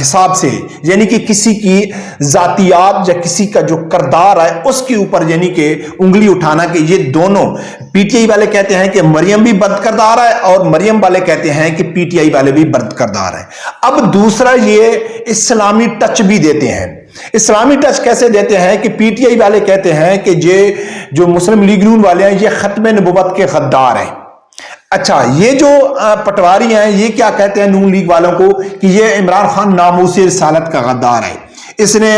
حساب سے، یعنی کہ کسی کی ذاتیات یا کسی کا جو کردار ہے اس کے اوپر یعنی کہ انگلی اٹھانا کہ یہ دونوں، پی ٹی آئی والے کہتے ہیں کہ مریم بھی بد کردار ہے اور مریم والے کہتے ہیں کہ پی ٹی آئی والے بھی بد کردار ہیں۔ اب دوسرا یہ اسلامی ٹچ بھی دیتے ہیں۔ اسلامی ٹچ کیسے دیتے ہیں کہ پی ٹی آئی والے کہتے ہیں کہ یہ جو مسلم لیگ نون والے ہیں یہ ختم نبوت کے غدار ہیں۔ اچھا، یہ جو پٹواری ہیں یہ کیا کہتے ہیں نون لیگ والوں کو کہ یہ عمران خان ناموس رسالت کا غدار ہے، اس نے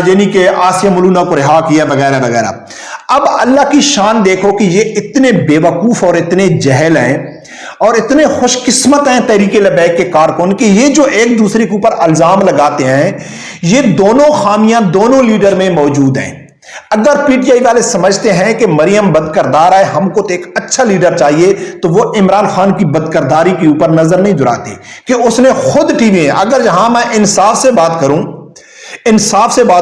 یعنی کہ آسیہ ملونہ کو رہا کیا وغیرہ وغیرہ۔ اب اللہ کی شان دیکھو کہ یہ اتنے بے وقوف اور اتنے جہل ہیں اور اتنے خوش قسمت ہیں تحریک لبیک کے کارکن کہ یہ جو ایک دوسرے کے اوپر الزام لگاتے ہیں، یہ دونوں خامیاں دونوں لیڈر میں موجود ہیں۔ اگر پی ٹی آئی والے سمجھتے ہیں کہ مریم بد کردار ہے، ہم کو تو ایک اچھا لیڈر چاہیے، تو وہ عمران خان کی بد کرداری کے اوپر نظر نہیں دراتے کہ اس نے خود ٹی وی، اگر جہاں میں انصاف سے بات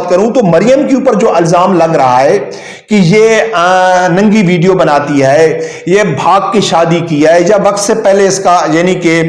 کروں تو مریم کے اوپر جو الزام لگ رہا ہے کہ یہ ننگی ویڈیو بناتی ہے، یہ بھاگ کی شادی کی ہے یا وقت سے پہلے اس کا یعنی کہ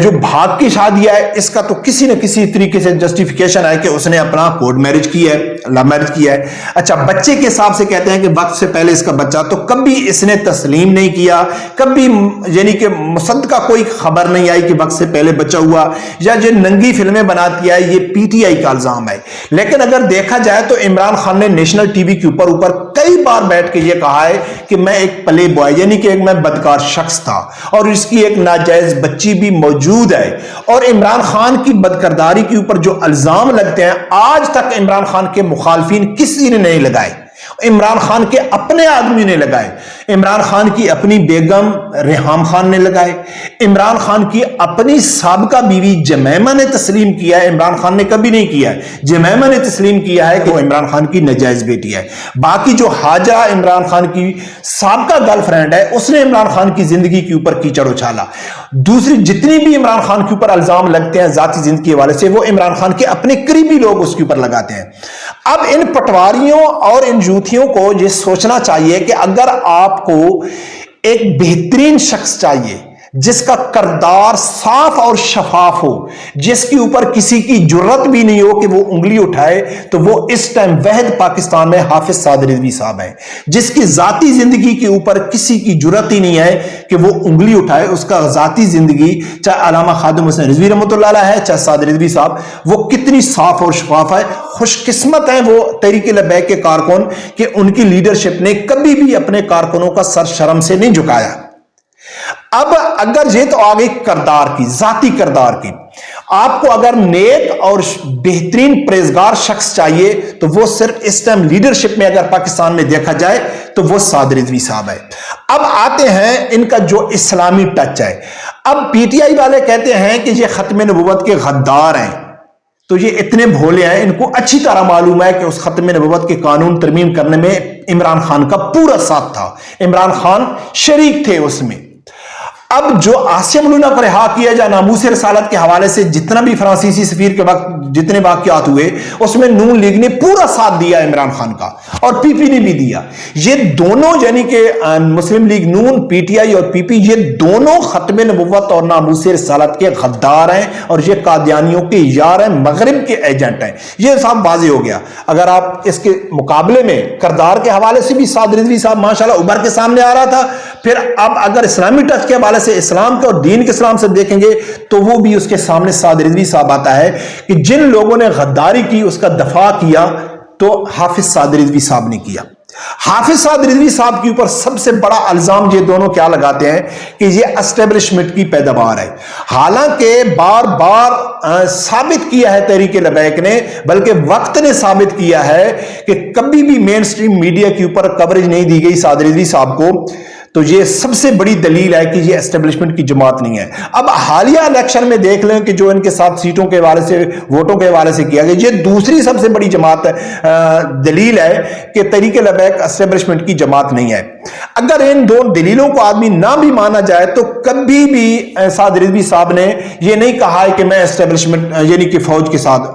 جو بھاگ کی شادی ہے اس کا تو کسی نہ کسی طریقے سے جسٹیفیکیشن ہے کہ اس نے اپنا کورٹ میرج کی ہے، لو میرج کیا ہے۔ اچھا، بچے کے حساب سے کہتے ہیں کہ وقت سے پہلے اس کا بچہ، تو کبھی اس نے تسلیم نہیں کیا، کبھی یعنی کہ مصدقہ کوئی خبر نہیں آئی کہ وقت سے پہلے بچہ ہوا، یا جو ننگی فلمیں بناتی ہے یہ پی ٹی آئی کا الزام ہے۔ لیکن اگر دیکھا جائے تو عمران خان نے نیشنل ٹی وی کے اوپر کئی بار بیٹھ کے یہ کہا ہے کہ میں ایک پلے بوائے یعنی کہ میں بدکار شخص تھا اور اس کی ایک ناجائز بچی بھی موجود ہے، اور عمران خان کی بدکرداری کے اوپر جو الزام لگتے ہیں آج تک عمران خان کے مخالفین کسی نے نہیں لگائے، عمران خان کے اپنے آدمی نے لگائے، عمران خان کی اپنی بیگم ریحام خان نے لگائے، عمران خان کی اپنی سابقہ بیوی جمیمہ نے تسلیم کیا ہے، عمران خان نے کبھی نہیں کیا ہے، جمیمہ نے تسلیم کیا ہے کہ وہ عمران خان کی ناجائز بیٹی ہے۔ باقی جو حاجہ عمران خان کی سابقہ گرل فرینڈ ہے اس نے عمران خان کی زندگی کے اوپر کیچڑ اچھالا۔ دوسری جتنی بھی عمران خان کے اوپر الزام لگتے ہیں ذاتی زندگی کے حوالے سے وہ عمران خان کے اپنے قریبی لوگ اس کے اوپر لگاتے ہیں۔ اب ان پٹواریوں اور ان یوتھیوں کو یہ سوچنا چاہیے کہ اگر آپ کو ایک بہترین شخص چاہیے جس کا کردار صاف اور شفاف ہو، جس کے اوپر کسی کی جرت بھی نہیں ہو کہ وہ انگلی اٹھائے، تو وہ اس ٹائم واحد پاکستان میں حافظ سعد رضوی صاحب ہیں، جس کی ذاتی زندگی کے اوپر کسی کی جرت ہی نہیں ہے کہ وہ انگلی اٹھائے۔ اس کا ذاتی زندگی چاہے علامہ خادم حسین رضوی رحمۃ اللہ علیہ ہے، چاہے سعد رضوی صاحب، وہ کتنی صاف اور شفاف ہے۔ خوش قسمت ہیں وہ تحریک لبیک کے کارکن کہ ان کی لیڈرشپ نے کبھی بھی اپنے کارکنوں کا سر شرم سے نہیں جھکایا۔ اب اگر یہ تو آگے کردار کی، ذاتی کردار کی، آپ کو اگر نیک اور بہترین پریزگار شخص چاہیے تو وہ صرف اس ٹائم لیڈرشپ میں اگر پاکستان میں دیکھا جائے تو وہ سعد رضوی صاحب ہے۔ اب آتے ہیں ان کا جو اسلامی ٹچ ہے۔ اب پی ٹی آئی والے کہتے ہیں کہ یہ ختم نبوت کے غدار ہیں، تو یہ اتنے بھولے ہیں، ان کو اچھی طرح معلوم ہے کہ اس ختم نبوت کے قانون ترمیم کرنے میں عمران خان کا پورا ساتھ تھا، عمران خان شریک تھے اس میں۔ اب جو آسیہ ملونہ کو رہا کیا جائے ناموس رسالت کے حوالے سے جتنا بھی فرانسیسی سفیر کے وقت جتنے واقعات ہوئے اس میں نون لیگ نے پورا ساتھ دیا عمران خان کا اور پی پی نے بھی دیا۔ یہ دونوں یعنی کہ مسلم league known, P T I اور پی پی، یہ دونوں ختم نبوت اور ناموس رسالت کے غدار ہیں اور یہ قادیانیوں کے یار ہیں، مغرب کے ایجنٹ ہیں۔ یہ صاحب واضح ہو گیا۔ اگر آپ اس کے مقابلے میں کردار کے حوالے سے بھی سعد رضوی صاحب ماشاءاللہ ابھر کے سامنے آ رہا تھا، پھر اب اگر اسلامی ٹچ کے حوالے سے اسلام کے اور دین کے اسلام سے دیکھیں گے تو وہ بھی اس کے سامنے سعد رضوی صاحب آتا ہے کہ جن لوگوں نے غداری کی اس کا دفاع کیا تو حافظ سعد رضوی صاحب نے کیا۔ حافظ سعد رضوی صاحب کے اوپر سب سے بڑا الزام یہ دونوں کیا لگاتے ہیں کہ یہ اسٹیبلشمنٹ کی پیداوار ہے، حالانکہ بار بار ثابت کیا ہے تحریک لبیک نے، بلکہ وقت نے ثابت کیا ہے کہ کبھی بھی مین سٹریم میڈیا کے اوپر کوریج نہیں دی گئی سعد رضوی صاحب کو، تو یہ سب سے بڑی دلیل ہے کہ یہ اسٹیبلشمنٹ کی جماعت نہیں ہے۔ اب حالیہ الیکشن میں دیکھ لیں کہ جو ان کے ساتھ سیٹوں کے حوالے سے، ووٹوں کے حوالے سے کیا گیا، یہ دوسری سب سے بڑی جماعت دلیل ہے کہ تحریک لبیک اسٹیبلشمنٹ کی جماعت نہیں ہے۔ اگر ان دو دلیلوں کو آدمی نہ بھی مانا جائے تو کبھی بھی سعد رضوی صاحب نے یہ نہیں کہا ہے کہ میں اسٹیبلشمنٹ یعنی کہ فوج کے ساتھ،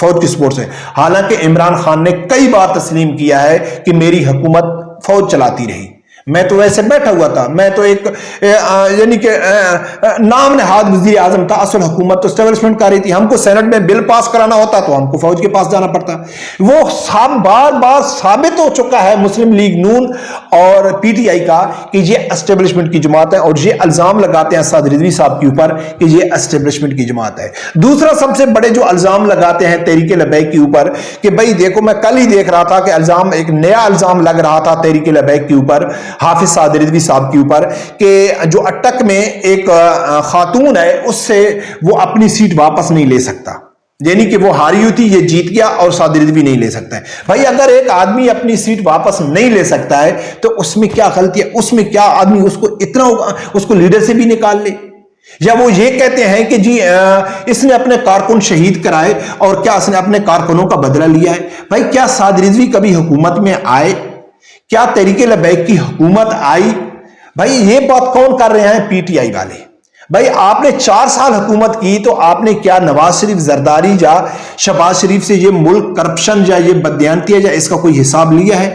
فوج کی سپورٹ سے، حالانکہ عمران خان نے کئی بار تسلیم کیا ہے کہ میری حکومت فوج چلاتی رہی، میں تو ویسے بیٹھا ہوا تھا، میں تو ایک یعنی کہ نام نہاد وزیر اعظم تھا، اصل حکومت تو اسٹیبلشمنٹ کر رہی تھی، ہم کو سینٹ میں بل پاس کرانا ہوتا تو ہم کو فوج کے پاس جانا پڑتا۔ وہ بار بار ثابت ہو چکا ہے مسلم لیگ نون اور پی ٹی آئی کا کہ یہ اسٹیبلشمنٹ کی جماعت ہے، اور یہ الزام لگاتے ہیں اسد رضوی صاحب کے اوپر کہ یہ اسٹیبلشمنٹ کی جماعت ہے۔ دوسرا سب سے بڑے جو الزام لگاتے ہیں تحریک لبیک کے اوپر کہ بھائی دیکھو، میں کل ہی دیکھ رہا تھا کہ الزام، ایک نیا الزام لگ رہا تھا تحریک لبیک کے اوپر، حافظ سعد رضوی صاحب کے اوپر، کہ جو اٹک میں ایک خاتون ہے اس سے وہ اپنی سیٹ واپس نہیں لے سکتا، یعنی کہ وہ ہاری ہوئی تھی، یہ جیت گیا اور سعد رضوی نہیں لے سکتا ہے۔ بھائی اگر ایک آدمی اپنی سیٹ واپس نہیں لے سکتا ہے تو اس میں کیا غلطی ہے؟ اس میں کیا آدمی اس کو اتنا اس کو لیڈر سے بھی نکال لے؟ یا وہ یہ کہتے ہیں کہ جی اس نے اپنے کارکن شہید کرائے اور کیا اس نے اپنے کارکنوں کا بدلہ لیا ہے؟ بھائی کیا سعد رضوی کبھی حکومت میں آئے؟ کیا تحریک لبیک کی حکومت آئی؟ بھائی یہ بات کون کر رہے ہیں؟ پی ٹی آئی والے۔ بھائی آپ نے 4 سال حکومت کی تو آپ نے کیا نواز شریف زرداری یا شہباز شریف سے یہ ملک کرپشن یا یہ بددیانتی یا اس کا کوئی حساب لیا ہے؟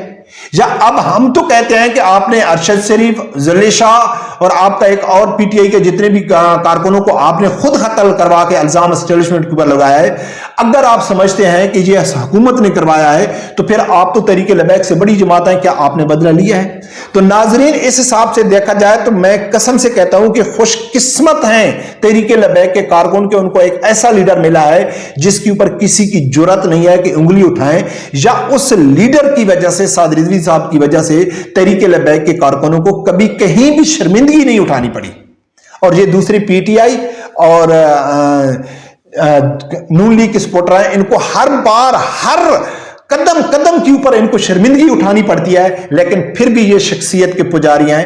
یا اب ہم تو کہتے ہیں کہ آپ نے ارشد شریف، ذلیل شاہ اور آپ کا ایک اور پی ٹی آئی کے جتنے بھی کارکنوں کو آپ نے خود قتل کروا کے الزام اسٹیبلشمنٹ کے اوپر لگایا ہے۔ اگر آپ سمجھتے ہیں کہ یہ حکومت نے کروایا ہے تو پھر آپ تو تحریک لبیک سے بڑی جماعت ہیں، کیا آپ نے بدلہ لیا ہے؟ تو ناظرین اس حساب سے دیکھا جائے تو میں قسم سے کہتا ہوں کہ خوش قسمت ہیں تحریک لبیک کے کارکن کہ ان کو ایک ایسا لیڈر ملا ہے جس کے اوپر کسی کی جرات نہیں ہے کہ انگلی اٹھائیں، یا اس لیڈر کی وجہ سے، سعد رضوی صاحب کی وجہ سے تحریک لبیک کے کارکنوں کو کبھی کہیں بھی شرمندگی نہیں اٹھانی پڑی۔ اور یہ دوسری پی ٹی آئی اور نون لیگ کے سپورٹر ہیں، ان کو ہر بار ہر قدم قدم کے اوپر ان کو شرمندگی اٹھانی پڑتی ہے، لیکن پھر بھی یہ شخصیت کے پجاری ہیں،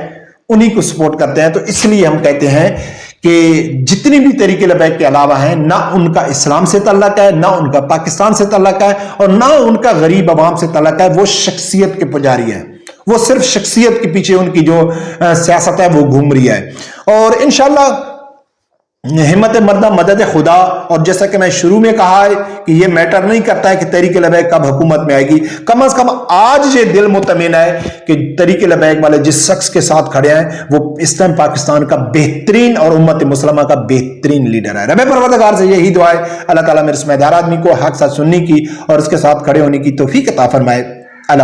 انہی کو سپورٹ کرتے ہیں۔ تو اس لیے ہم کہتے ہیں کہ جتنی بھی تحریک لبیک کے علاوہ ہیں، نہ ان کا اسلام سے تعلق ہے، نہ ان کا پاکستان سے تعلق ہے، اور نہ ان کا غریب عوام سے تعلق ہے، وہ شخصیت کے پجاری ہیں۔ وہ صرف شخصیت کے پیچھے ان کی جو سیاست ہے وہ گھوم رہی ہے۔ اور انشاءاللہ ہمت مردہ مدد خدا، اور جیسا کہ میں شروع میں کہا ہے کہ یہ میٹر نہیں کرتا ہے کہ تحریک لبیک کب حکومت میں آئے گی، کم از کم آج یہ دل مطمئن ہے کہ تحریک لبیک والے جس شخص کے ساتھ کھڑے ہیں وہ اس ٹائم پاکستان کا بہترین اور امت مسلمہ کا بہترین لیڈر ہے۔ رب پروردگار سے یہی دعا ہے اللہ تعالیٰ میرے سمجھدار آدمی کو حق ساتھ سننے کی اور اس کے ساتھ کھڑے ہونے کی توفیق عطا فرمائے۔ اللہ